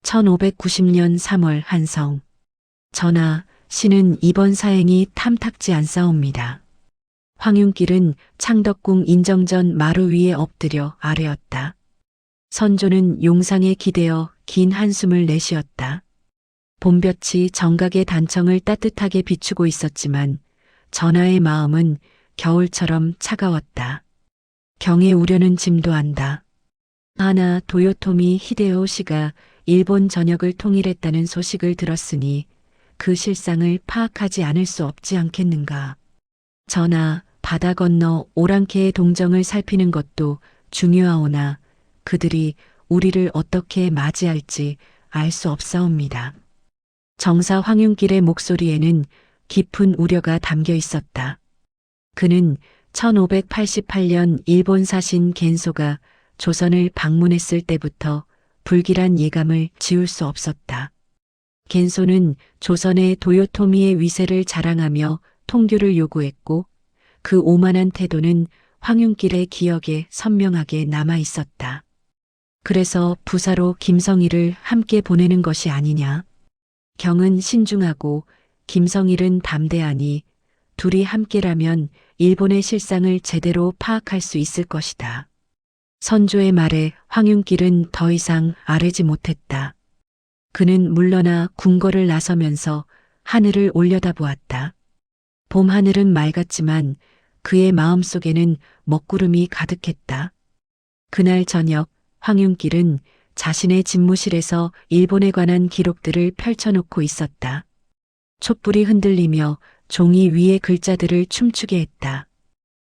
1590년 3월 한성. 전하, 신은 이번 사행이 탐탁지 않사옵니다. 황윤길은 창덕궁 인정전 마루 위에 엎드려 아뢰었다. 선조는 용상에 기대어 긴 한숨을 내쉬었다. 봄볕이 정각의 단청을 따뜻하게 비추고 있었지만 전하의 마음은 겨울처럼 차가웠다. 경에 우려는 짐도 안다. 하나 도요토미 히데요시가 일본 전역을 통일했다는 소식을 들었으니 그 실상을 파악하지 않을 수 없지 않겠는가. 전하, 바다 건너 오랑캐의 동정을 살피는 것도 중요하오나 그들이 우리를 어떻게 맞이할지 알 수 없사옵니다. 정사 황윤길의 목소리에는 깊은 우려가 담겨 있었다. 그는 1588년 일본 사신 겐소가 조선을 방문했을 때부터 불길한 예감을 지울 수 없었다. 겐소는 조선의 도요토미의 위세를 자랑하며 통교를 요구했고 그 오만한 태도는 황윤길의 기억에 선명하게 남아 있었다. 그래서 부사로 김성일을 함께 보내는 것이 아니냐. 경은 신중하고 김성일은 담대하니 둘이 함께라면 일본의 실상을 제대로 파악할 수 있을 것이다. 선조의 말에 황윤길은 더 이상 아뢰지 못했다. 그는 물러나 궁궐을 나서면서 하늘을 올려다보았다. 봄 하늘은 맑았지만 그의 마음속에는 먹구름이 가득했다. 그날 저녁 황윤길은 자신의 집무실에서 일본에 관한 기록들을 펼쳐놓고 있었다. 촛불이 흔들리며 종이 위에 글자들을 춤추게 했다.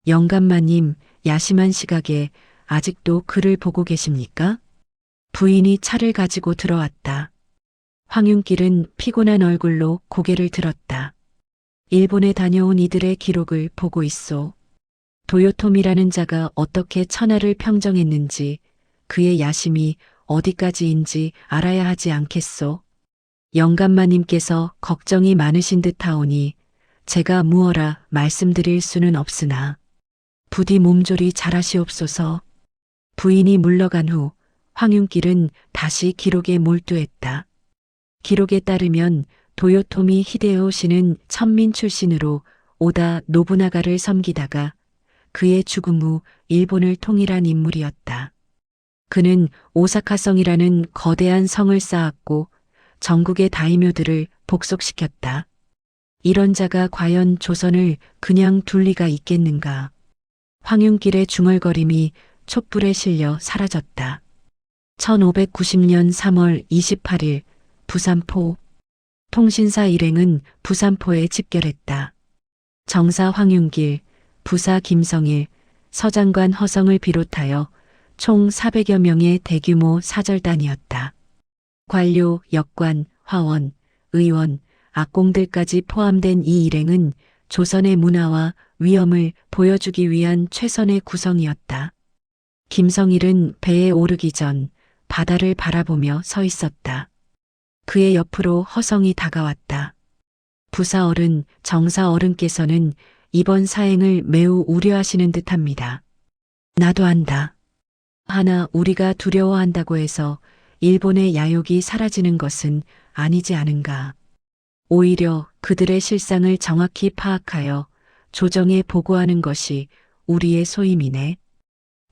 영감마님, 야심한 시각에 아직도 글을 보고 계십니까? 부인이 차를 가지고 들어왔다. 황윤길은 피곤한 얼굴로 고개를 들었다. 일본에 다녀온 이들의 기록을 보고 있소. 도요토미라는 자가 어떻게 천하를 평정했는지 그의 야심이 어디까지인지 알아야 하지 않겠소. 영감마님께서 걱정이 많으신 듯하오니 제가 무어라 말씀드릴 수는 없으나 부디 몸조리 잘하시옵소서. 부인이 물러간 후 황윤길은 다시 기록에 몰두했다. 기록에 따르면 도요토미 히데요시는 천민 출신으로 오다 노부나가를 섬기다가 그의 죽음 후 일본을 통일한 인물이었다. 그는 오사카성이라는 거대한 성을 쌓았고 전국의 다이묘들을 복속시켰다. 이런 자가 과연 조선을 그냥 둘 리가 있겠는가. 황윤길의 중얼거림이 촛불에 실려 사라졌다. 1590년 3월 28일 부산포. 통신사 일행은 부산포에 집결했다. 정사 황윤길, 부사 김성일, 서장관 허성을 비롯하여 총 400여 명의 대규모 사절단이었다. 관료, 역관, 화원, 의원, 악공들까지 포함된 이 일행은 조선의 문화와 위엄을 보여주기 위한 최선의 구성이었다. 김성일은 배에 오르기 전 바다를 바라보며 서 있었다. 그의 옆으로 허성이 다가왔다. 부사 어른, 정사 어른께서는 이번 사행을 매우 우려하시는 듯합니다. 나도 안다. 하나 우리가 두려워한다고 해서 일본의 야욕이 사라지는 것은 아니지 않은가. 오히려 그들의 실상을 정확히 파악하여 조정에 보고하는 것이 우리의 소임이네.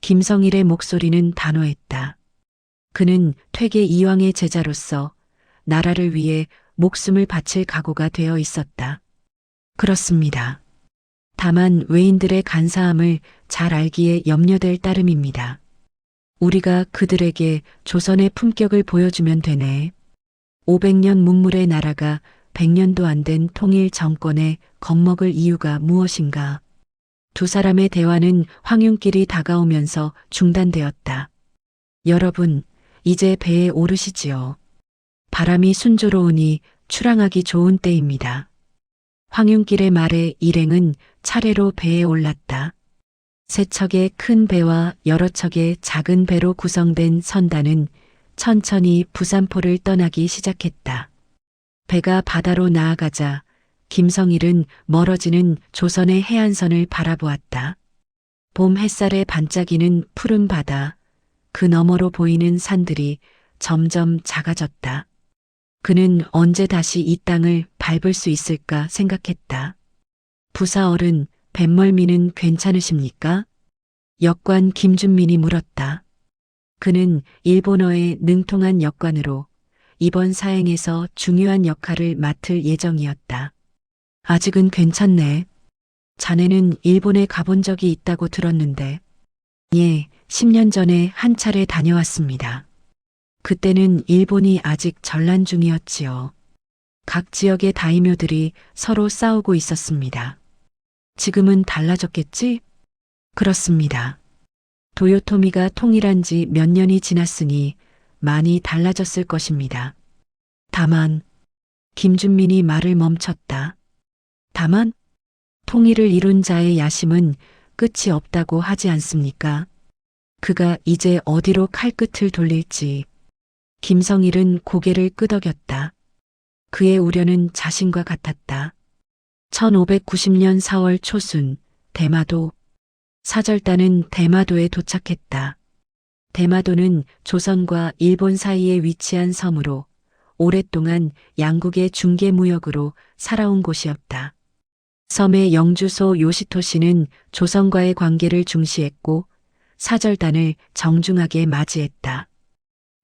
김성일의 목소리는 단호했다. 그는 퇴계 이황의 제자로서 나라를 위해 목숨을 바칠 각오가 되어 있었다. 그렇습니다. 다만 외인들의 간사함을 잘 알기에 염려될 따름입니다. 우리가 그들에게 조선의 품격을 보여주면 되네. 500년 문물의 나라가 100년도 안 된 통일 정권에 겁먹을 이유가 무엇인가. 두 사람의 대화는 황윤길이 다가오면서 중단되었다. 여러분, 이제 배에 오르시지요. 바람이 순조로우니 출항하기 좋은 때입니다. 황윤길의 말에 일행은 차례로 배에 올랐다. 세 척의 큰 배와 여러 척의 작은 배로 구성된 선단은 천천히 부산포를 떠나기 시작했다. 배가 바다로 나아가자 김성일은 멀어지는 조선의 해안선을 바라보았다. 봄 햇살에 반짝이는 푸른 바다, 그 너머로 보이는 산들이 점점 작아졌다. 그는 언제 다시 이 땅을 밟을 수 있을까 생각했다. 부사 어른, 뱃멀미는 괜찮으십니까? 역관 김준민이 물었다. 그는 일본어에 능통한 역관으로 이번 사행에서 중요한 역할을 맡을 예정이었다. 아직은 괜찮네. 자네는 일본에 가본 적이 있다고 들었는데. 예, 10년 전에 한 차례 다녀왔습니다. 그때는 일본이 아직 전란 중이었지요. 각 지역의 다이묘들이 서로 싸우고 있었습니다. 지금은 달라졌겠지? 그렇습니다. 도요토미가 통일한 지 몇 년이 지났으니 많이 달라졌을 것입니다. 다만, 김준민이 말을 멈췄다. 다만, 통일을 이룬 자의 야심은 끝이 없다고 하지 않습니까? 그가 이제 어디로 칼끝을 돌릴지. 김성일은 고개를 끄덕였다. 그의 우려는 자신과 같았다. 1590년 4월 초순, 대마도. 사절단은 대마도에 도착했다. 대마도는 조선과 일본 사이에 위치한 섬으로 오랫동안 양국의 중개무역으로 살아온 곳이었다. 섬의 영주소 요시토시는 조선과의 관계를 중시했고 사절단을 정중하게 맞이했다.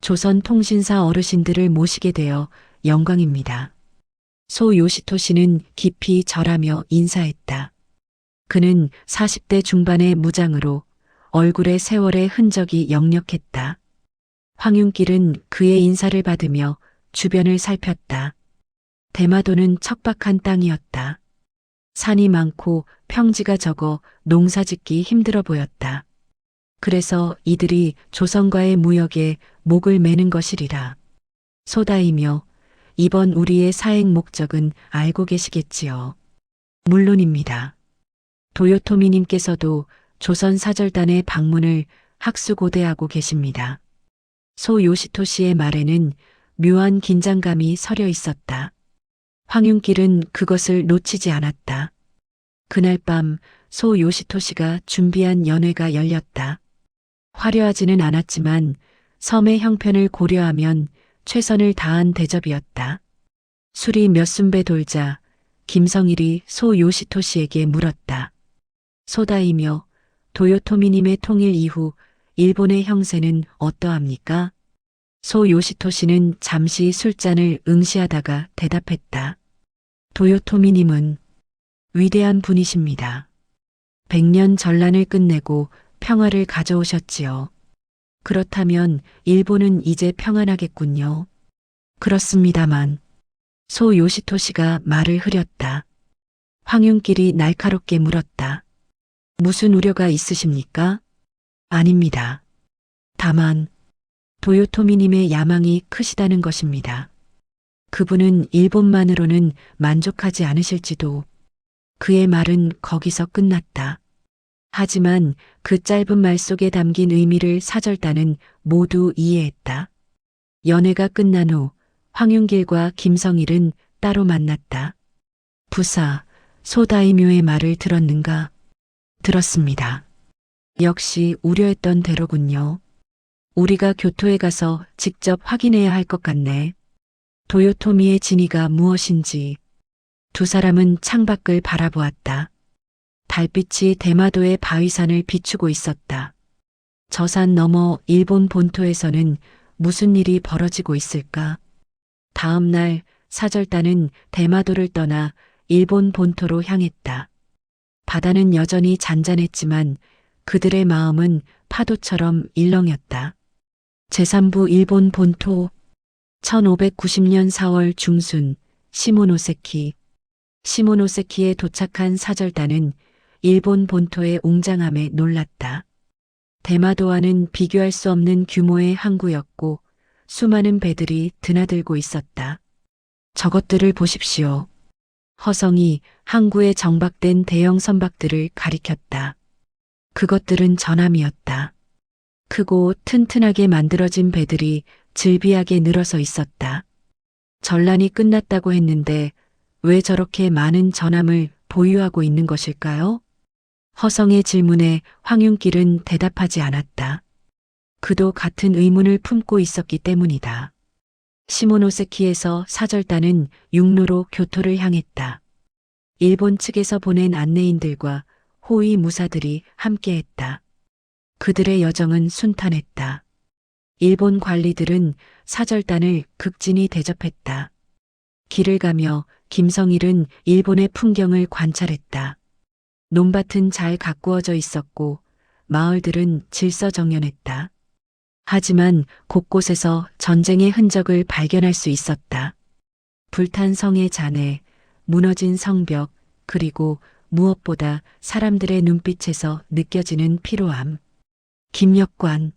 조선 통신사 어르신들을 모시게 되어 영광입니다. 소 요시토시는 깊이 절하며 인사했다. 그는 40대 중반의 무장으로 얼굴에 세월의 흔적이 역력했다. 황윤길은 그의 인사를 받으며 주변을 살폈다. 대마도는 척박한 땅이었다. 산이 많고 평지가 적어 농사짓기 힘들어 보였다. 그래서 이들이 조선과의 무역에 목을 매는 것이리라. 소다이며 이번 우리의 사행 목적은 알고 계시겠지요. 물론입니다. 도요토미님께서도 조선 사절단의 방문을 학수고대하고 계십니다. 소 요시토시의 말에는 묘한 긴장감이 서려 있었다. 황윤길은 그것을 놓치지 않았다. 그날 밤 소 요시토시가 준비한 연회가 열렸다. 화려하지는 않았지만 섬의 형편을 고려하면 최선을 다한 대접이었다. 술이 몇 순배 돌자 김성일이 소 요시토시에게 물었다. 소다이며 도요토미님의 통일 이후 일본의 형세는 어떠합니까? 소 요시토시는 잠시 술잔을 응시하다가 대답했다. 도요토미님은 위대한 분이십니다. 100년 전란을 끝내고 평화를 가져오셨지요. 그렇다면 일본은 이제 평안하겠군요. 그렇습니다만. 소 요시토시가 말을 흐렸다. 황윤길이 날카롭게 물었다. 무슨 우려가 있으십니까? 아닙니다. 다만 도요토미님의 야망이 크시다는 것입니다. 그분은 일본만으로는 만족하지 않으실지도. 그의 말은 거기서 끝났다. 하지만 그 짧은 말 속에 담긴 의미를 사절단은 모두 이해했다. 연회가 끝난 후 황윤길과 김성일은 따로 만났다. 부사, 소다이묘의 말을 들었는가? 들었습니다. 역시 우려했던 대로군요. 우리가 교토에 가서 직접 확인해야 할 것 같네. 도요토미의 진위가 무엇인지. 두 사람은 창밖을 바라보았다. 달빛이 대마도의 바위산을 비추고 있었다. 저 산 너머 일본 본토에서는 무슨 일이 벌어지고 있을까? 다음 날 사절단은 대마도를 떠나 일본 본토로 향했다. 바다는 여전히 잔잔했지만 그들의 마음은 파도처럼 일렁였다. 제3부 일본 본토 1590년 4월 중순 시모노세키. 시모노세키에 도착한 사절단은 일본 본토의 웅장함에 놀랐다. 대마도와는 비교할 수 없는 규모의 항구였고 수많은 배들이 드나들고 있었다. 저것들을 보십시오. 허성이 항구에 정박된 대형 선박들을 가리켰다. 그것들은 전함이었다. 크고 튼튼하게 만들어진 배들이 즐비하게 늘어서 있었다. 전란이 끝났다고 했는데 왜 저렇게 많은 전함을 보유하고 있는 것일까요? 허성의 질문에 황윤길은 대답하지 않았다. 그도 같은 의문을 품고 있었기 때문이다. 시모노세키에서 사절단은 육로로 교토를 향했다. 일본 측에서 보낸 안내인들과 호위 무사들이 함께했다. 그들의 여정은 순탄했다. 일본 관리들은 사절단을 극진히 대접했다. 길을 가며 김성일은 일본의 풍경을 관찰했다. 논밭은 잘 가꾸어져 있었고 마을들은 질서정연했다. 하지만 곳곳에서 전쟁의 흔적을 발견할 수 있었다. 불탄 성의 잔해, 무너진 성벽, 그리고 무엇보다 사람들의 눈빛에서 느껴지는 피로함. 김역관.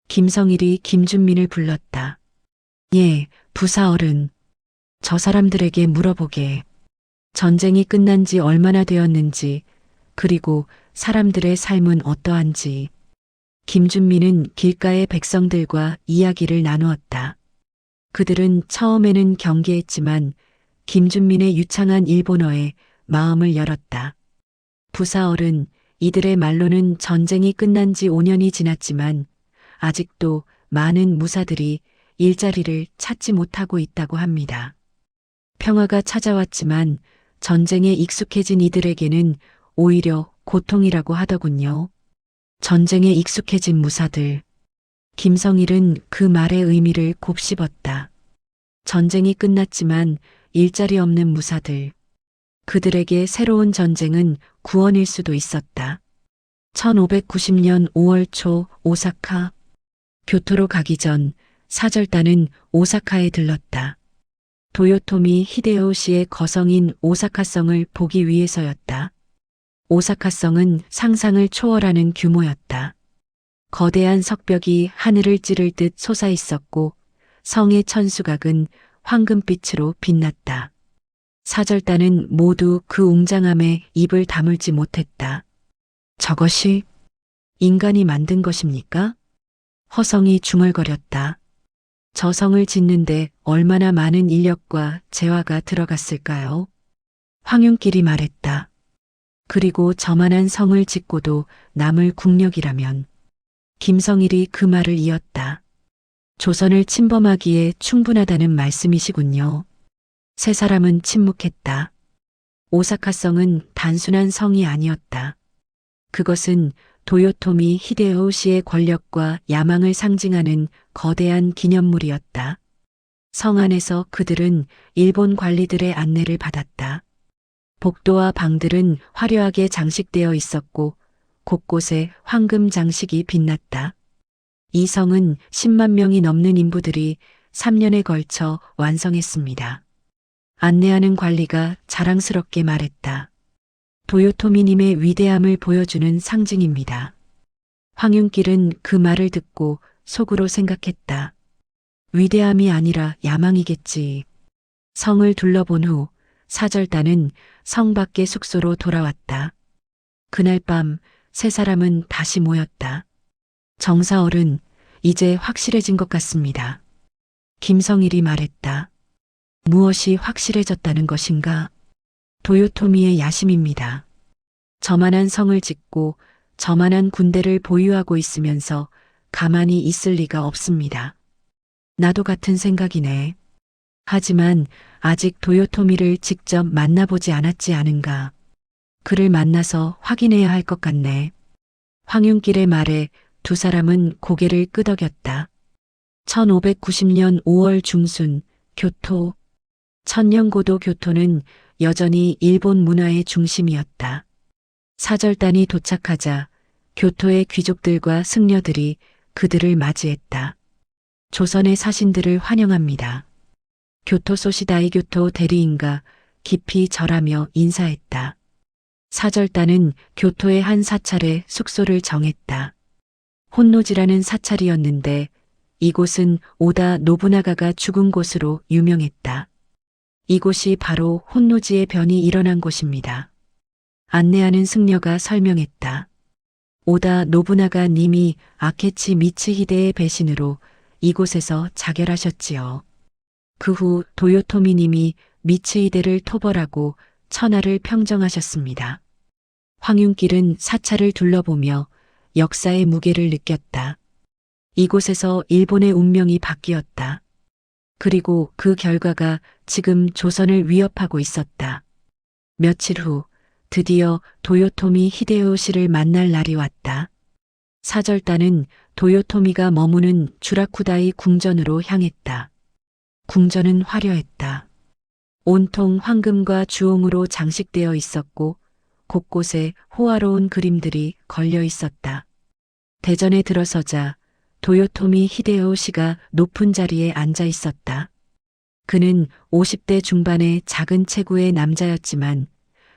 김성일이 김준민을 불렀다. 예, 부사어른. 저 사람들에게 물어보게. 전쟁이 끝난 지 얼마나 되었는지, 그리고 사람들의 삶은 어떠한지. 김준민은 길가의 백성들과 이야기를 나누었다. 그들은 처음에는 경계했지만 김준민의 유창한 일본어에 마음을 열었다. 부사어른, 이들의 말로는 전쟁이 끝난 지 5년이 지났지만 아직도 많은 무사들이 일자리를 찾지 못하고 있다고 합니다. 평화가 찾아왔지만 전쟁에 익숙해진 이들에게는 오히려 고통이라고 하더군요. 전쟁에 익숙해진 무사들. 김성일은 그 말의 의미를 곱씹었다. 전쟁이 끝났지만 일자리 없는 무사들. 그들에게 새로운 전쟁은 구원일 수도 있었다. 1590년 5월 초 오사카. 교토로 가기 전 사절단은 오사카에 들렀다. 도요토미 히데요시의 거성인 오사카성을 보기 위해서였다. 오사카성은 상상을 초월하는 규모였다. 거대한 석벽이 하늘을 찌를 듯 솟아 있었고 성의 천수각은 황금빛으로 빛났다. 사절단은 모두 그 웅장함에 입을 다물지 못했다. 저것이 인간이 만든 것입니까? 허성이 중얼거렸다. 저 성을 짓는데 얼마나 많은 인력과 재화가 들어갔을까요? 황윤길이 말했다. 그리고 저만한 성을 짓고도 남을 국력이라면. 김성일이 그 말을 이었다. 조선을 침범하기에 충분하다는 말씀이시군요. 세 사람은 침묵했다. 오사카성은 단순한 성이 아니었다. 그것은 도요토미 히데요시의 권력과 야망을 상징하는 거대한 기념물이었다. 성 안에서 그들은 일본 관리들의 안내를 받았다. 복도와 방들은 화려하게 장식되어 있었고 곳곳에 황금 장식이 빛났다. 이 성은 10만 명이 넘는 인부들이 3년에 걸쳐 완성했습니다. 안내하는 관리가 자랑스럽게 말했다. 도요토미님의 위대함을 보여주는 상징입니다. 황윤길은 그 말을 듣고 속으로 생각했다. 위대함이 아니라 야망이겠지. 성을 둘러본 후 사절단은 성 밖의 숙소로 돌아왔다. 그날 밤 세 사람은 다시 모였다. 정사어른, 이제 확실해진 것 같습니다. 김성일이 말했다. 무엇이 확실해졌다는 것인가? 도요토미의 야심입니다. 저만한 성을 짓고 저만한 군대를 보유하고 있으면서 가만히 있을 리가 없습니다. 나도 같은 생각이네. 하지만 아직 도요토미를 직접 만나보지 않았지 않은가. 그를 만나서 확인해야 할 것 같네. 황윤길의 말에 두 사람은 고개를 끄덕였다. 1590년 5월 중순, 교토. 천년고도 교토는 여전히 일본 문화의 중심이었다. 사절단이 도착하자 교토의 귀족들과 승려들이 그들을 맞이했다. 조선의 사신들을 환영합니다. 교토소시 다이교토 대리인가 깊이 절하며 인사했다. 사절단은 교토의 한 사찰에 숙소를 정했다. 혼노지라는 사찰이었는데 이곳은 오다 노부나가가 죽은 곳으로 유명했다. 이곳이 바로 혼노지의 변이 일어난 곳입니다. 안내하는 승려가 설명했다. 오다 노부나가 님이 아케치 미츠히데의 배신으로 이곳에서 자결하셨지요. 그 후 도요토미 님이 미츠히데를 토벌하고 천하를 평정하셨습니다. 황윤길은 사찰을 둘러보며 역사의 무게를 느꼈다. 이곳에서 일본의 운명이 바뀌었다. 그리고 그 결과가 지금 조선을 위협하고 있었다. 며칠 후 드디어 도요토미 히데요시를 만날 날이 왔다. 사절단은 도요토미가 머무는 주라쿠다이 궁전으로 향했다. 궁전은 화려했다. 온통 황금과 주홍으로 장식되어 있었고 곳곳에 호화로운 그림들이 걸려 있었다. 대전에 들어서자 도요토미 히데요시가 높은 자리에 앉아 있었다. 그는 50대 중반의 작은 체구의 남자였지만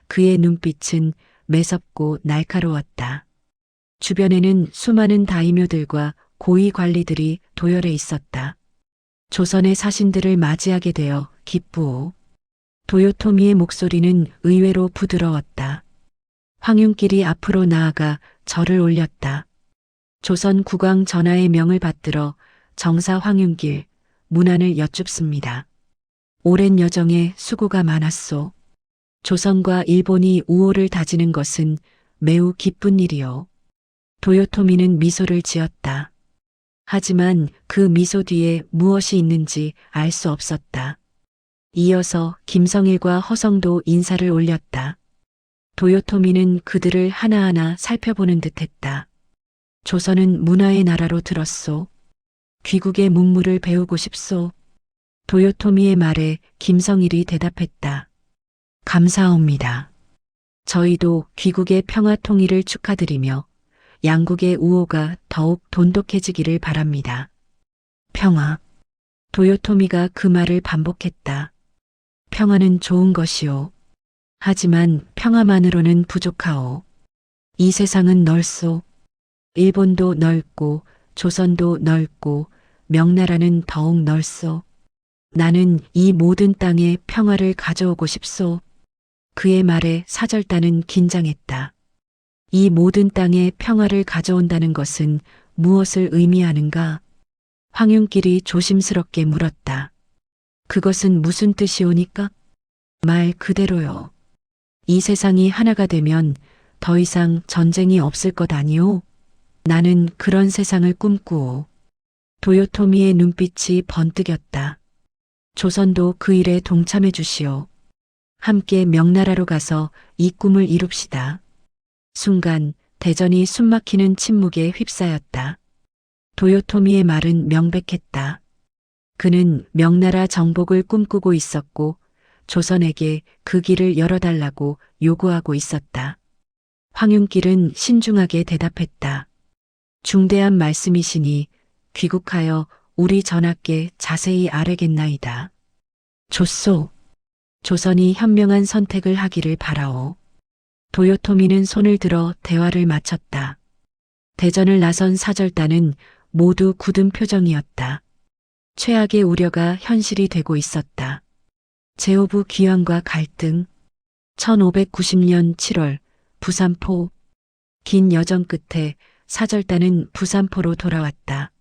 그의 눈빛은 매섭고 날카로웠다. 주변에는 수많은 다이묘들과 고위 관리들이 도열해 있었다. 조선의 사신들을 맞이하게 되어 기쁘오. 도요토미의 목소리는 의외로 부드러웠다. 황윤길이 앞으로 나아가 절을 올렸다. 조선 국왕 전하의 명을 받들어 정사 황윤길 문안을 여쭙습니다. 오랜 여정에 수고가 많았소. 조선과 일본이 우호를 다지는 것은 매우 기쁜 일이요. 도요토미는 미소를 지었다. 하지만 그 미소 뒤에 무엇이 있는지 알 수 없었다. 이어서 김성일과 허성도 인사를 올렸다. 도요토미는 그들을 하나하나 살펴보는 듯했다. 조선은 문화의 나라로 들었소. 귀국의 문물을 배우고 싶소. 도요토미의 말에 김성일이 대답했다. 감사합니다. 저희도 귀국의 평화 통일을 축하드리며 양국의 우호가 더욱 돈독해지기를 바랍니다. 평화. 도요토미가 그 말을 반복했다. 평화는 좋은 것이오. 하지만 평화만으로는 부족하오. 이 세상은 넓소. 일본도 넓고 조선도 넓고 명나라는 더욱 넓소. 나는 이 모든 땅에 평화를 가져오고 싶소. 그의 말에 사절단은 긴장했다. 이 모든 땅에 평화를 가져온다는 것은 무엇을 의미하는가? 황윤길이 조심스럽게 물었다. 그것은 무슨 뜻이오니까? 말 그대로요. 이 세상이 하나가 되면 더 이상 전쟁이 없을 것 아니오? 나는 그런 세상을 꿈꾸오. 도요토미의 눈빛이 번뜩였다. 조선도 그 일에 동참해 주시오. 함께 명나라로 가서 이 꿈을 이룹시다. 순간 대전이 숨막히는 침묵에 휩싸였다. 도요토미의 말은 명백했다. 그는 명나라 정복을 꿈꾸고 있었고 조선에게 그 길을 열어달라고 요구하고 있었다. 황윤길은 신중하게 대답했다. 중대한 말씀이시니 귀국하여 우리 전하께 자세히 아뢰겠나이다. 좋소. 조선이 현명한 선택을 하기를 바라오. 도요토미는 손을 들어 대화를 마쳤다. 대전을 나선 사절단은 모두 굳은 표정이었다. 최악의 우려가 현실이 되고 있었다. 제오부 귀환과 갈등. 1590년 7월 부산포. 긴 여정 끝에 사절단은 부산포로 돌아왔다.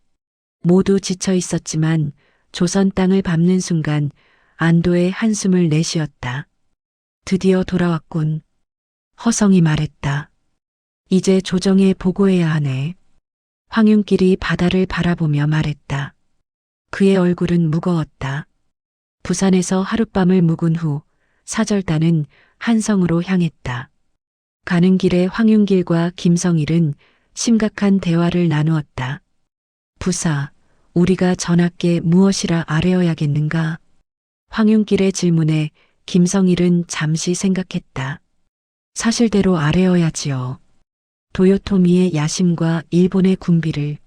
모두 지쳐 있었지만 조선 땅을 밟는 순간 안도의 한숨을 내쉬었다. 드디어 돌아왔군. 허성이 말했다. 이제 조정에 보고해야 하네. 황윤길이 바다를 바라보며 말했다. 그의 얼굴은 무거웠다. 부산에서 하룻밤을 묵은 후 사절단은 한성으로 향했다. 가는 길에 황윤길과 김성일은 심각한 대화를 나누었다. 부사, 우리가 전하께 무엇이라 아뢰어야겠는가? 황윤길의 질문에 김성일은 잠시 생각했다. 사실대로 아뢰어야지요. 도요토미의 야심과 일본의 군비를.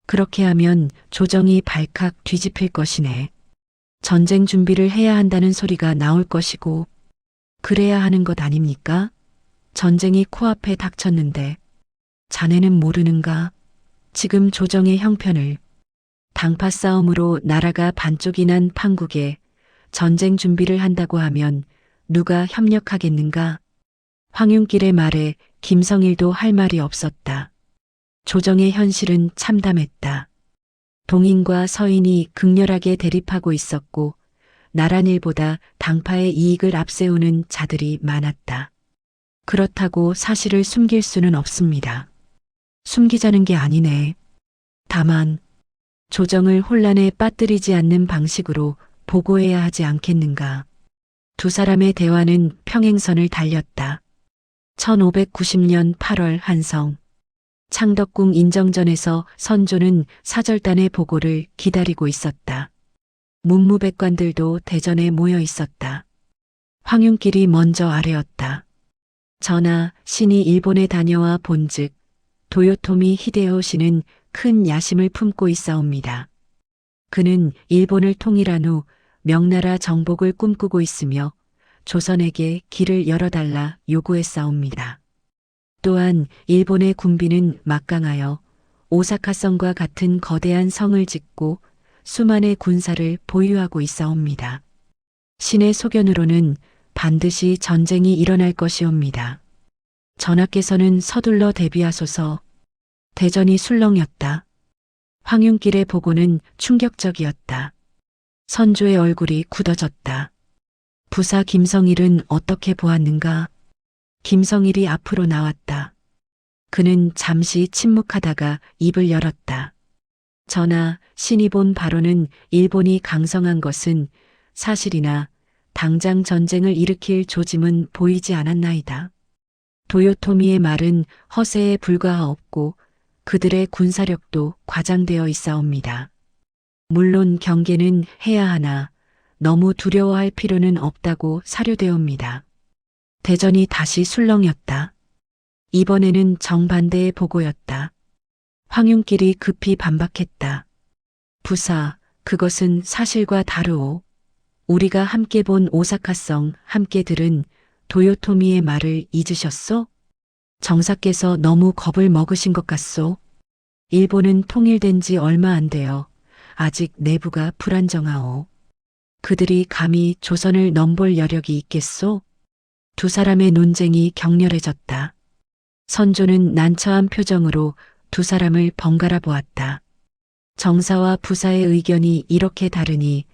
그렇게 하면 조정이 발칵 뒤집힐 것이네. 전쟁 준비를 해야 한다는 소리가 나올 것이고 그래야 하는 것 아닙니까? 전쟁이 코앞에 닥쳤는데 자네는 모르는가? 지금 조정의 형편을. 당파 싸움으로 나라가 반쪽이 난 판국에 전쟁 준비를 한다고 하면 누가 협력하겠는가? 황윤길의 말에 김성일도 할 말이 없었다. 조정의 현실은 참담했다. 동인과 서인이 극렬하게 대립하고 있었고 나란일보다 당파의 이익을 앞세우는 자들이 많았다. 그렇다고 사실을 숨길 수는 없습니다. 숨기자는 게 아니네. 다만 조정을 혼란에 빠뜨리지 않는 방식으로 보고해야 하지 않겠는가. 두 사람의 대화는 평행선을 달렸다. 1590년 8월 한성. 창덕궁 인정전에서 선조는 사절단의 보고를 기다리고 있었다. 문무백관들도 대전에 모여 있었다. 황윤길이 먼저 아뢰었다. 전하, 신이 일본에 다녀와 본즉 도요토미 히데요시는 큰 야심을 품고 있사옵니다. 그는 일본을 통일한 후 명나라 정복을 꿈꾸고 있으며 조선에게 길을 열어달라 요구했사옵니다. 또한 일본의 군비는 막강하여 오사카성과 같은 거대한 성을 짓고 수만의 군사를 보유하고 있사옵니다. 신의 소견으로는 반드시 전쟁이 일어날 것이옵니다. 전하께서는 서둘러 대비하소서. 대전이 술렁였다. 황윤길의 보고는 충격적이었다. 선조의 얼굴이 굳어졌다. 부사 김성일은 어떻게 보았는가? 김성일이 앞으로 나왔다. 그는 잠시 침묵하다가 입을 열었다. 전하, 신이 본 바로는 일본이 강성한 것은 사실이나 당장 전쟁을 일으킬 조짐은 보이지 않았나이다. 도요토미의 말은 허세에 불과하옵고 그들의 군사력도 과장되어 있사옵니다. 물론 경계는 해야 하나 너무 두려워할 필요는 없다고 사료되옵니다. 대전이 다시 술렁였다. 이번에는 정반대의 보고였다. 황윤길이 급히 반박했다. 부사, 그것은 사실과 다르오. 우리가 함께 본 오사카성, 함께 들은 도요토미의 말을 잊으셨소? 정사께서 너무 겁을 먹으신 것 같소. 일본은 통일된 지 얼마 안 되어 아직 내부가 불안정하오. 그들이 감히 조선을 넘볼 여력이 있겠소? 두 사람의 논쟁이 격렬해졌다. 선조는 난처한 표정으로 두 사람을 번갈아 보았다. 정사와 부사의 의견이 이렇게 다르니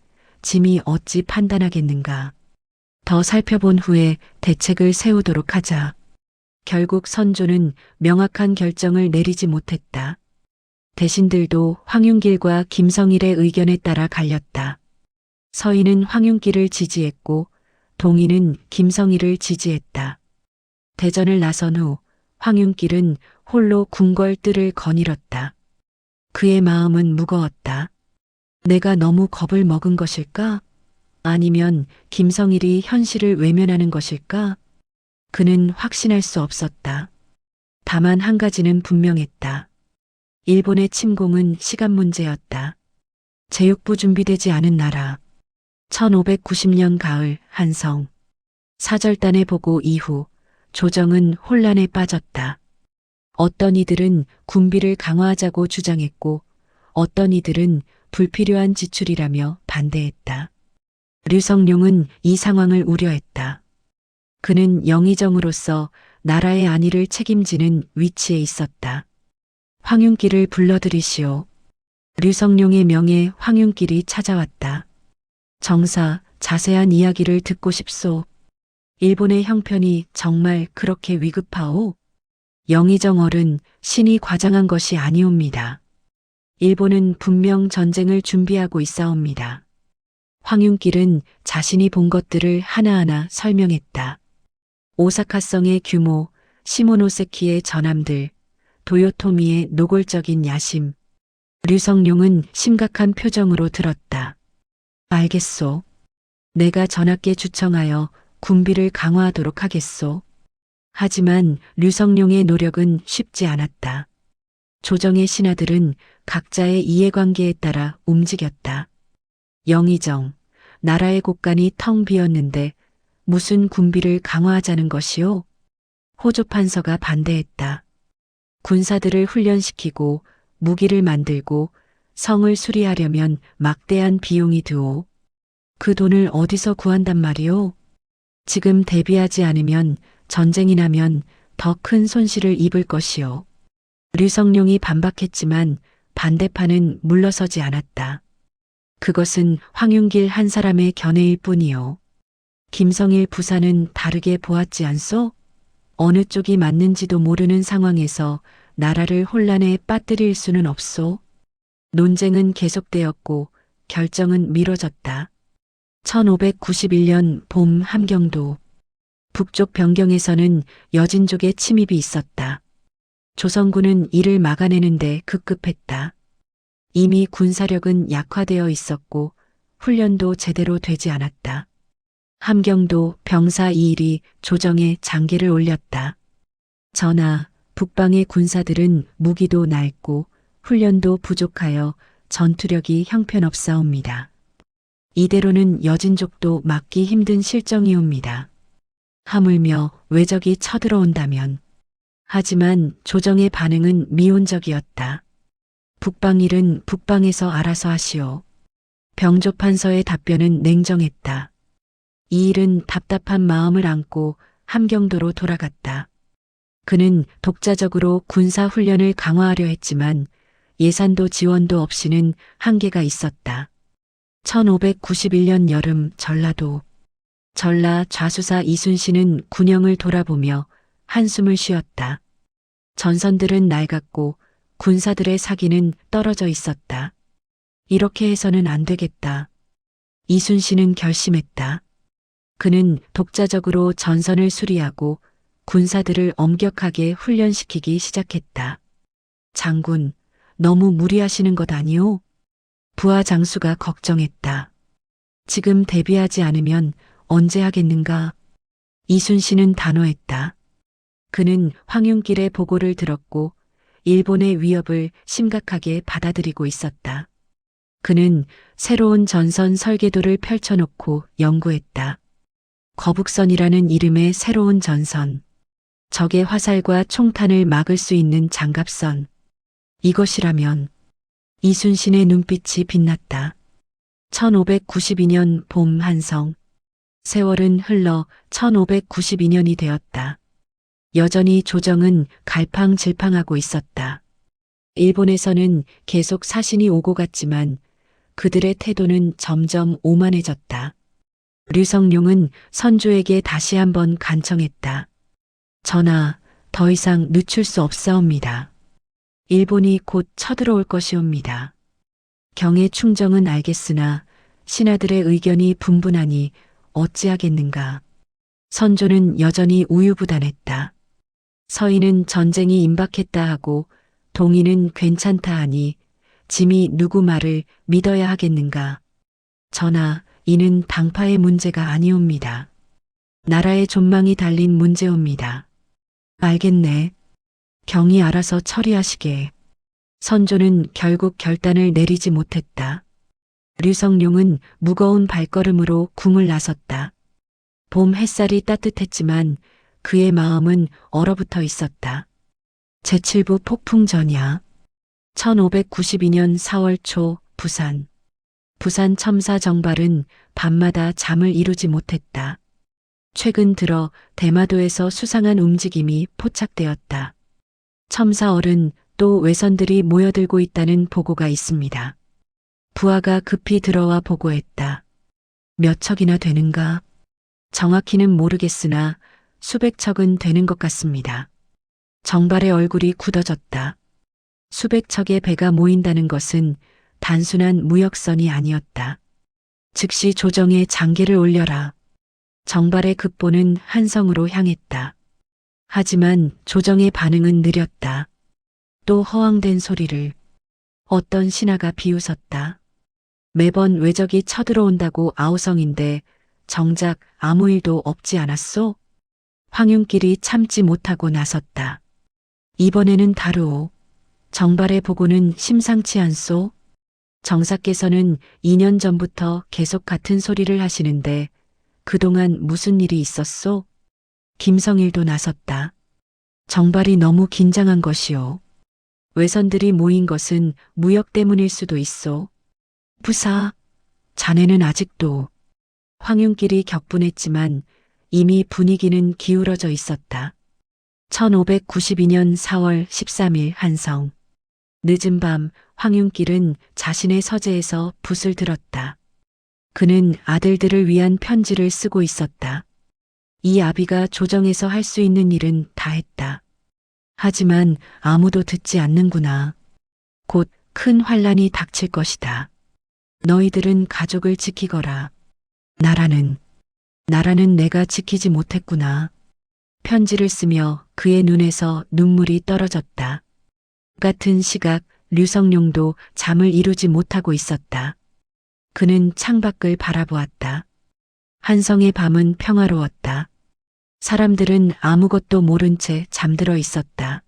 짐이 어찌 판단하겠는가. 더 살펴본 후에 대책을 세우도록 하자. 결국 선조는 명확한 결정을 내리지 못했다. 대신들도 황윤길과 김성일의 의견에 따라 갈렸다. 서인은 황윤길을 지지했고 동인은 김성일을 지지했다. 대전을 나선 후 황윤길은 홀로 궁궐 뜰을 거닐었다. 그의 마음은 무거웠다. 내가 너무 겁을 먹은 것일까? 아니면 김성일이 현실을 외면하는 것일까? 그는 확신할 수 없었다. 다만 한 가지는 분명했다. 일본의 침공은 시간 문제였다. 제육부 준비되지 않은 나라. 1590년 가을 한성. 사절단의 보고 이후 조정은 혼란에 빠졌다. 어떤 이들은 군비를 강화하자고 주장했고 어떤 이들은 불필요한 지출이라며 반대했다. 류성룡은 이 상황을 우려했다. 그는 영의정으로서 나라의 안위를 책임지는 위치에 있었다. 황윤길을 불러들이시오. 류성룡의 명에 황윤길이 찾아왔다. 정사, 자세한 이야기를 듣고 싶소. 일본의 형편이 정말 그렇게 위급하오? 영의정 어른, 신이 과장한 것이 아니옵니다. 일본은 분명 전쟁을 준비하고 있사옵니다. 황윤길은 자신이 본 것들을 하나하나 설명했다. 오사카성의 규모, 시모노세키의 전함들, 도요토미의 노골적인 야심. 류성룡은 심각한 표정으로 들었다. 알겠소. 내가 전하께 주청하여 군비를 강화하도록 하겠소. 하지만 류성룡의 노력은 쉽지 않았다. 조정의 신하들은 각자의 이해관계에 따라 움직였다. 영의정, 나라의 곳간이 텅 비었는데 무슨 군비를 강화하자는 것이오? 호조판서가 반대했다. 군사들을 훈련시키고 무기를 만들고 성을 수리하려면 막대한 비용이 드오. 그 돈을 어디서 구한단 말이오? 지금 대비하지 않으면 전쟁이 나면 더 큰 손실을 입을 것이오. 류성룡이 반박했지만 반대파는 물러서지 않았다. 그것은 황윤길 한 사람의 견해일 뿐이오. 김성일 부사는 다르게 보았지 않소? 어느 쪽이 맞는지도 모르는 상황에서 나라를 혼란에 빠뜨릴 수는 없소. 논쟁은 계속되었고 결정은 미뤄졌다. 1591년 봄 함경도 북쪽 변경에서는 여진족의 침입이 있었다. 조선군은 이를 막아내는데 급급했다. 이미 군사력은 약화되어 있었고 훈련도 제대로 되지 않았다. 함경도 병사 이일이 조정에 장계를 올렸다. 전하, 북방의 군사들은 무기도 낡고 훈련도 부족하여 전투력이 형편없사옵니다. 이대로는 여진족도 막기 힘든 실정이옵니다. 하물며 외적이 쳐들어온다면. 하지만 조정의 반응은 미온적이었다. 북방일은 북방에서 알아서 하시오. 병조판서의 답변은 냉정했다. 이 일은 답답한 마음을 안고 함경도로 돌아갔다. 그는 독자적으로 군사훈련을 강화하려 했지만 예산도 지원도 없이는 한계가 있었다. 1591년 여름 전라도 전라 좌수사 이순신은 군영을 돌아보며 한숨을 쉬었다. 전선들은 낡았고 군사들의 사기는 떨어져 있었다. 이렇게 해서는 안 되겠다. 이순신은 결심했다. 그는 독자적으로 전선을 수리하고 군사들을 엄격하게 훈련시키기 시작했다. 장군, 너무 무리하시는 것 아니오? 부하 장수가 걱정했다. 지금 대비하지 않으면 언제 하겠는가? 이순신은 단호했다. 그는 황윤길의 보고를 들었고 일본의 위협을 심각하게 받아들이고 있었다. 그는 새로운 전선 설계도를 펼쳐놓고 연구했다. 거북선이라는 이름의 새로운 전선. 적의 화살과 총탄을 막을 수 있는 장갑선. 이것이라면 이순신의 눈빛이 빛났다. 1592년 봄 한성. 세월은 흘러 1592년이 되었다. 여전히 조정은 갈팡질팡하고 있었다. 일본에서는 계속 사신이 오고 갔지만 그들의 태도는 점점 오만해졌다. 류성룡은 선조에게 다시 한번 간청했다. 전하, 더 이상 늦출 수 없사옵니다. 일본이 곧 쳐들어올 것이옵니다. 경의 충정은 알겠으나 신하들의 의견이 분분하니 어찌하겠는가. 선조는 여전히 우유부단했다. 서인은 전쟁이 임박했다 하고 동인은 괜찮다 하니 짐이 누구 말을 믿어야 하겠는가. 전하, 이는 당파의 문제가 아니옵니다. 나라의 존망이 달린 문제옵니다. 알겠네. 경이 알아서 처리하시게. 선조는 결국 결단을 내리지 못했다. 류성룡은 무거운 발걸음으로 궁을 나섰다. 봄 햇살이 따뜻했지만 그의 마음은 얼어붙어 있었다. 제7부 폭풍전야. 1592년 4월 초 부산. 부산 첨사 정발은 밤마다 잠을 이루지 못했다. 최근 들어 대마도에서 수상한 움직임이 포착되었다. 첨사얼은 또 외선들이 모여들고 있다는 보고가 있습니다. 부하가 급히 들어와 보고했다. 몇 척이나 되는가? 정확히는 모르겠으나 수백 척은 되는 것 같습니다. 정발의 얼굴이 굳어졌다. 수백 척의 배가 모인다는 것은 단순한 무역선이 아니었다. 즉시 조정에 장계를 올려라. 정발의 급보는 한성으로 향했다. 하지만 조정의 반응은 느렸다. 또 허황된 소리를 어떤 신하가 비웃었다. 매번 외적이 쳐들어온다고 아우성인데 정작 아무 일도 없지 않았소? 황윤길이 참지 못하고 나섰다. 이번에는 다르오. 정발의 보고는 심상치 않소? 정사께서는 2년 전부터 계속 같은 소리를 하시는데 그동안 무슨 일이 있었소? 김성일도 나섰다. 정발이 너무 긴장한 것이오. 외선들이 모인 것은 무역 때문일 수도 있소. 부사, 자네는 아직도. 황윤길이 격분했지만 이미 분위기는 기울어져 있었다. 1592년 4월 13일 한성. 늦은 밤 황윤길은 자신의 서재에서 붓을 들었다. 그는 아들들을 위한 편지를 쓰고 있었다. 이 아비가 조정에서 할 수 있는 일은 다 했다. 하지만 아무도 듣지 않는구나. 곧 큰 환란이 닥칠 것이다. 너희들은 가족을 지키거라. 나라는 내가 지키지 못했구나. 편지를 쓰며 그의 눈에서 눈물이 떨어졌다. 같은 시각 류성룡도 잠을 이루지 못하고 있었다. 그는 창밖을 바라보았다. 한성의 밤은 평화로웠다. 사람들은 아무것도 모른 채 잠들어 있었다.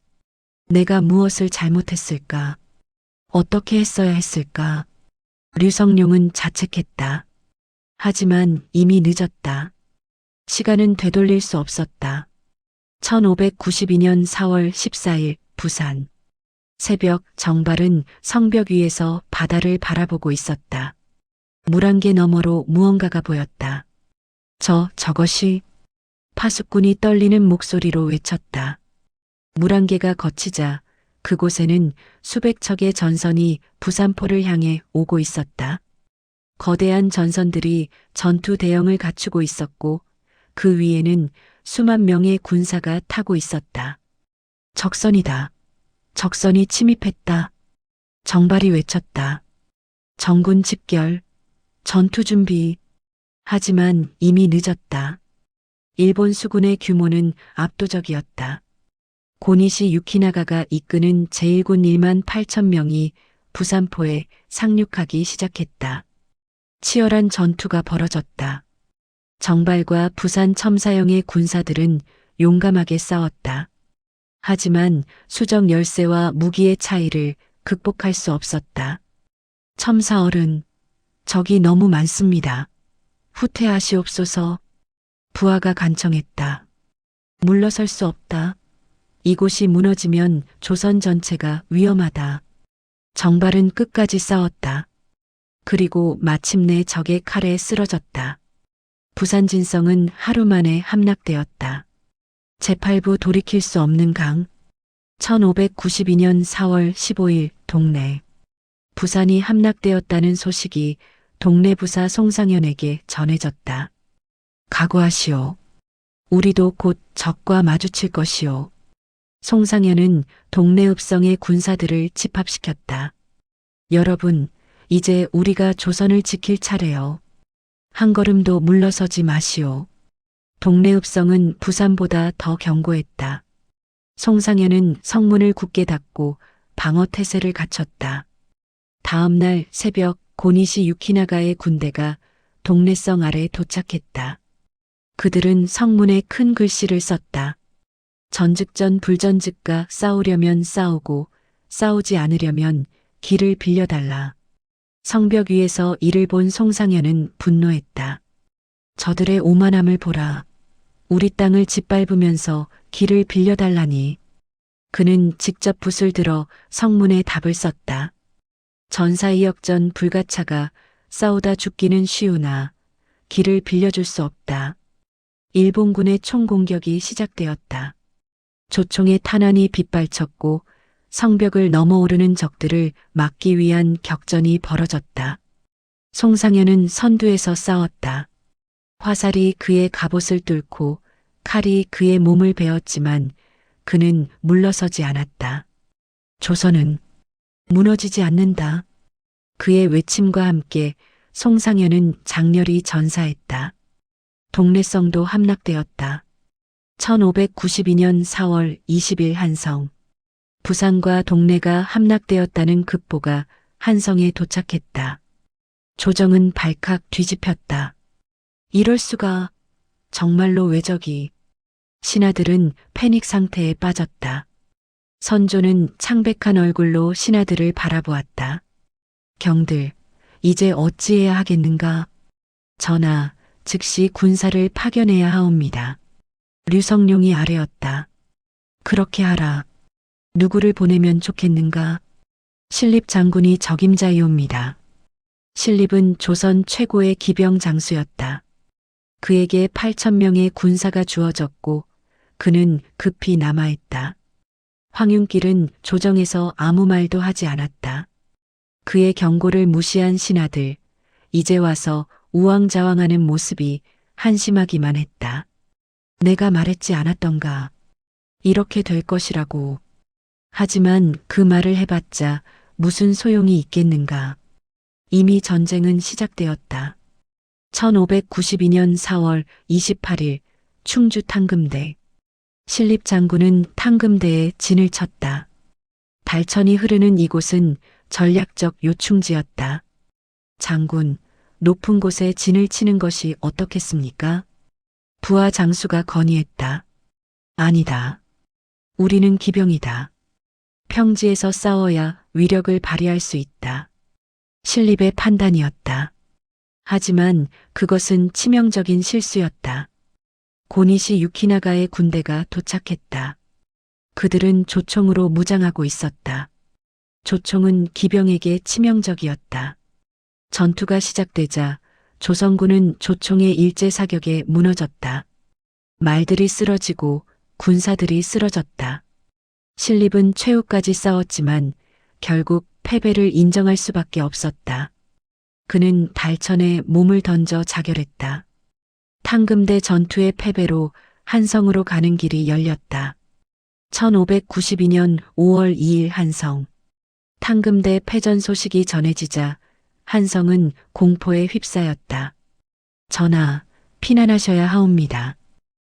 내가 무엇을 잘못했을까? 어떻게 했어야 했을까? 류성룡은 자책했다. 하지만 이미 늦었다. 시간은 되돌릴 수 없었다. 1592년 4월 14일 부산. 새벽 정발은 성벽 위에서 바다를 바라보고 있었다. 물안개 너머로 무언가가 보였다. 저것이 파수꾼이 떨리는 목소리로 외쳤다. 물안개가 걷히자 그곳에는 수백 척의 전선이 부산포를 향해 오고 있었다. 거대한 전선들이 전투 대형을 갖추고 있었고 그 위에는 수만 명의 군사가 타고 있었다. 적선이다. 적선이 침입했다. 정발이 외쳤다. 정군 집결, 전투 준비. 하지만 이미 늦었다. 일본 수군의 규모는 압도적이었다. 고니시 유키나가가 이끄는 제1군 1만 8천 명이 부산포에 상륙하기 시작했다. 치열한 전투가 벌어졌다. 정발과 부산 첨사형의 군사들은 용감하게 싸웠다. 하지만 수정 열세와 무기의 차이를 극복할 수 없었다. 첨사어른, 적이 너무 많습니다. 후퇴하시옵소서. 부하가 간청했다. 물러설 수 없다. 이곳이 무너지면 조선 전체가 위험하다. 정발은 끝까지 싸웠다. 그리고 마침내 적의 칼에 쓰러졌다. 부산 진성은 하루 만에 함락되었다. 제8부 돌이킬 수 없는 강. 1592년 4월 15일 동래. 부산이 함락되었다는 소식이 동래 부사 송상현에게 전해졌다. 각오하시오. 우리도 곧 적과 마주칠 것이오. 송상현은 동래 읍성의 군사들을 집합시켰다. 여러분, 이제 우리가 조선을 지킬 차례요. 한 걸음도 물러서지 마시오. 동래 읍성은 부산보다 더 견고했다. 송상현은 성문을 굳게 닫고 방어 태세를 갖췄다. 다음 날 새벽 고니시 유키나가의 군대가 동래성 아래 도착했다. 그들은 성문에 큰 글씨를 썼다. 전즉전 불전즉과 싸우려면 싸우고 싸우지 않으려면 길을 빌려달라. 성벽 위에서 이를 본 송상현은 분노했다. 저들의 오만함을 보라. 우리 땅을 짓밟으면서 길을 빌려달라니. 그는 직접 붓을 들어 성문에 답을 썼다. 전사이역전 불가차가 싸우다 죽기는 쉬우나 길을 빌려줄 수 없다. 일본군의 총공격이 시작되었다. 조총의 탄환이 빗발쳤고 성벽을 넘어오르는 적들을 막기 위한 격전이 벌어졌다. 송상현은 선두에서 싸웠다. 화살이 그의 갑옷을 뚫고 칼이 그의 몸을 베었지만 그는 물러서지 않았다. 조선은 무너지지 않는다. 그의 외침과 함께 송상현은 장렬히 전사했다. 동래성도 함락되었다. 1592년 4월 20일 한성. 부산과 동래가 함락되었다는 급보가 한성에 도착했다. 조정은 발칵 뒤집혔다. 이럴 수가. 정말로 왜적이. 신하들은 패닉 상태에 빠졌다. 선조는 창백한 얼굴로 신하들을 바라보았다. 경들, 이제 어찌해야 하겠는가? 전하, 즉시 군사를 파견해야 하옵니다. 류성룡이 아뢰었다. 그렇게 하라. 누구를 보내면 좋겠는가? 신립 장군이 적임자이옵니다. 신립은 조선 최고의 기병 장수였다. 그에게 8,000명의 군사가 주어졌고 그는 급히 남아있다. 황윤길은 조정에서 아무 말도 하지 않았다. 그의 경고를 무시한 신하들, 이제 와서 우왕좌왕하는 모습이 한심하기만 했다. 내가 말했지 않았던가. 이렇게 될 것이라고. 하지만 그 말을 해봤자 무슨 소용이 있겠는가. 이미 전쟁은 시작되었다. 1592년 4월 28일 충주 탕금대. 신립 장군은 탕금대에 진을 쳤다. 달천이 흐르는 이곳은 전략적 요충지였다. 장군, 높은 곳에 진을 치는 것이 어떻겠습니까? 부하 장수가 건의했다. 아니다. 우리는 기병이다. 평지에서 싸워야 위력을 발휘할 수 있다. 신립의 판단이었다. 하지만 그것은 치명적인 실수였다. 고니시 유키나가의 군대가 도착했다. 그들은 조총으로 무장하고 있었다. 조총은 기병에게 치명적이었다. 전투가 시작되자 조선군은 조총의 일제 사격에 무너졌다. 말들이 쓰러지고 군사들이 쓰러졌다. 신립은 최후까지 싸웠지만 결국 패배를 인정할 수밖에 없었다. 그는 달천에 몸을 던져 자결했다. 탕금대 전투의 패배로 한성으로 가는 길이 열렸다. 1592년 5월 2일 한성. 탕금대 패전 소식이 전해지자 한성은 공포에 휩싸였다. 전하, 피난하셔야 하옵니다.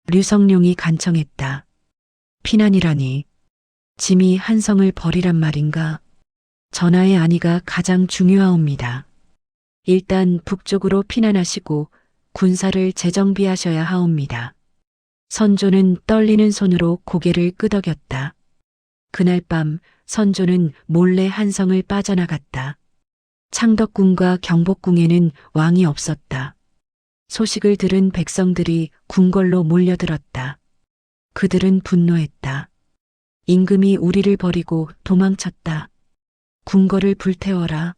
류성룡이 간청했다. 피난이라니. 짐이 한성을 버리란 말인가? 전하의 안위가 가장 중요하옵니다. 일단 북쪽으로 피난하시고 군사를 재정비하셔야 하옵니다. 선조는 떨리는 손으로 고개를 끄덕였다. 그날 밤 선조는 몰래 한성을 빠져나갔다. 창덕궁과 경복궁에는 왕이 없었다. 소식을 들은 백성들이 궁궐로 몰려들었다. 그들은 분노했다. 임금이 우리를 버리고 도망쳤다. 궁궐을 불태워라.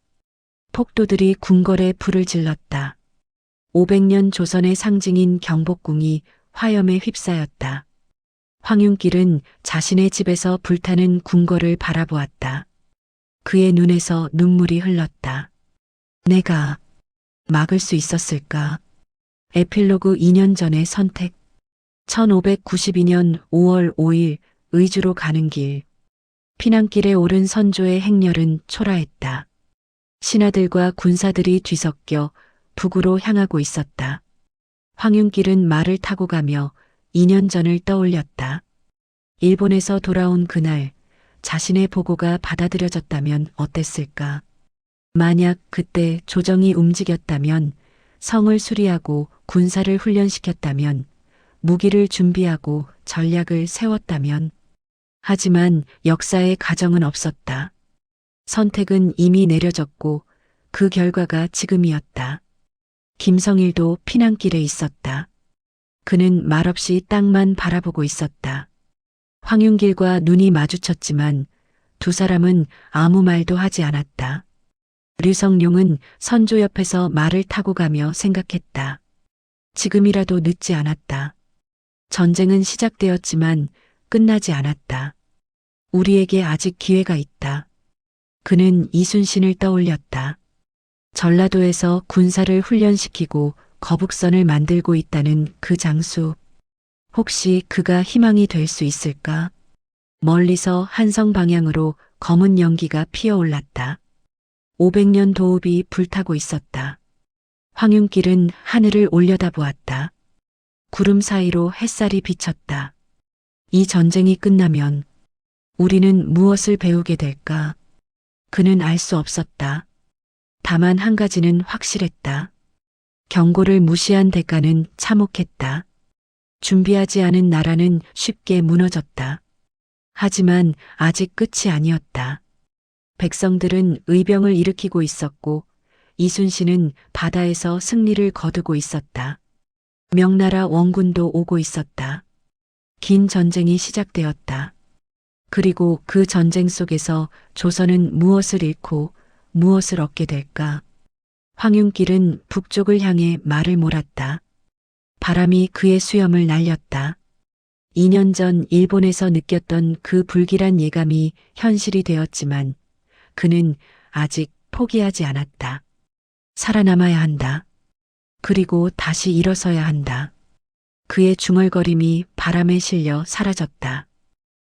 폭도들이 궁궐에 불을 질렀다. 500년 조선의 상징인 경복궁이 화염에 휩싸였다. 황윤길은 자신의 집에서 불타는 궁궐을 바라보았다. 그의 눈에서 눈물이 흘렀다. 내가 막을 수 있었을까? 에필로그 2년 전의 선택. 1592년 5월 5일 의주로 가는 길. 피난길에 오른 선조의 행렬은 초라했다. 신하들과 군사들이 뒤섞여 북으로 향하고 있었다. 황윤길은 말을 타고 가며 2년 전을 떠올렸다. 일본에서 돌아온 그날 자신의 보고가 받아들여졌다면 어땠을까? 만약 그때 조정이 움직였다면, 성을 수리하고 군사를 훈련시켰다면, 무기를 준비하고 전략을 세웠다면. 하지만 역사의 가정은 없었다. 선택은 이미 내려졌고 그 결과가 지금이었다. 김성일도 피난길에 있었다. 그는 말없이 땅만 바라보고 있었다. 황윤길과 눈이 마주쳤지만 두 사람은 아무 말도 하지 않았다. 류성룡은 선조 옆에서 말을 타고 가며 생각했다. 지금이라도 늦지 않았다. 전쟁은 시작되었지만 끝나지 않았다. 우리에게 아직 기회가 있다. 그는 이순신을 떠올렸다. 전라도에서 군사를 훈련시키고 거북선을 만들고 있다는 그 장수. 혹시 그가 희망이 될 수 있을까? 멀리서 한성 방향으로 검은 연기가 피어올랐다. 500년 도읍이 불타고 있었다. 황윤길은 하늘을 올려다보았다. 구름 사이로 햇살이 비쳤다. 이 전쟁이 끝나면 우리는 무엇을 배우게 될까? 그는 알 수 없었다. 다만 한 가지는 확실했다. 경고를 무시한 대가는 참혹했다. 준비하지 않은 나라는 쉽게 무너졌다. 하지만 아직 끝이 아니었다. 백성들은 의병을 일으키고 있었고 이순신은 바다에서 승리를 거두고 있었다. 명나라 원군도 오고 있었다. 긴 전쟁이 시작되었다. 그리고 그 전쟁 속에서 조선은 무엇을 잃고 무엇을 얻게 될까? 황윤길은 북쪽을 향해 말을 몰았다. 바람이 그의 수염을 날렸다. 2년 전 일본에서 느꼈던 그 불길한 예감이 현실이 되었지만 그는 아직 포기하지 않았다. 살아남아야 한다. 그리고 다시 일어서야 한다. 그의 중얼거림이 바람에 실려 사라졌다.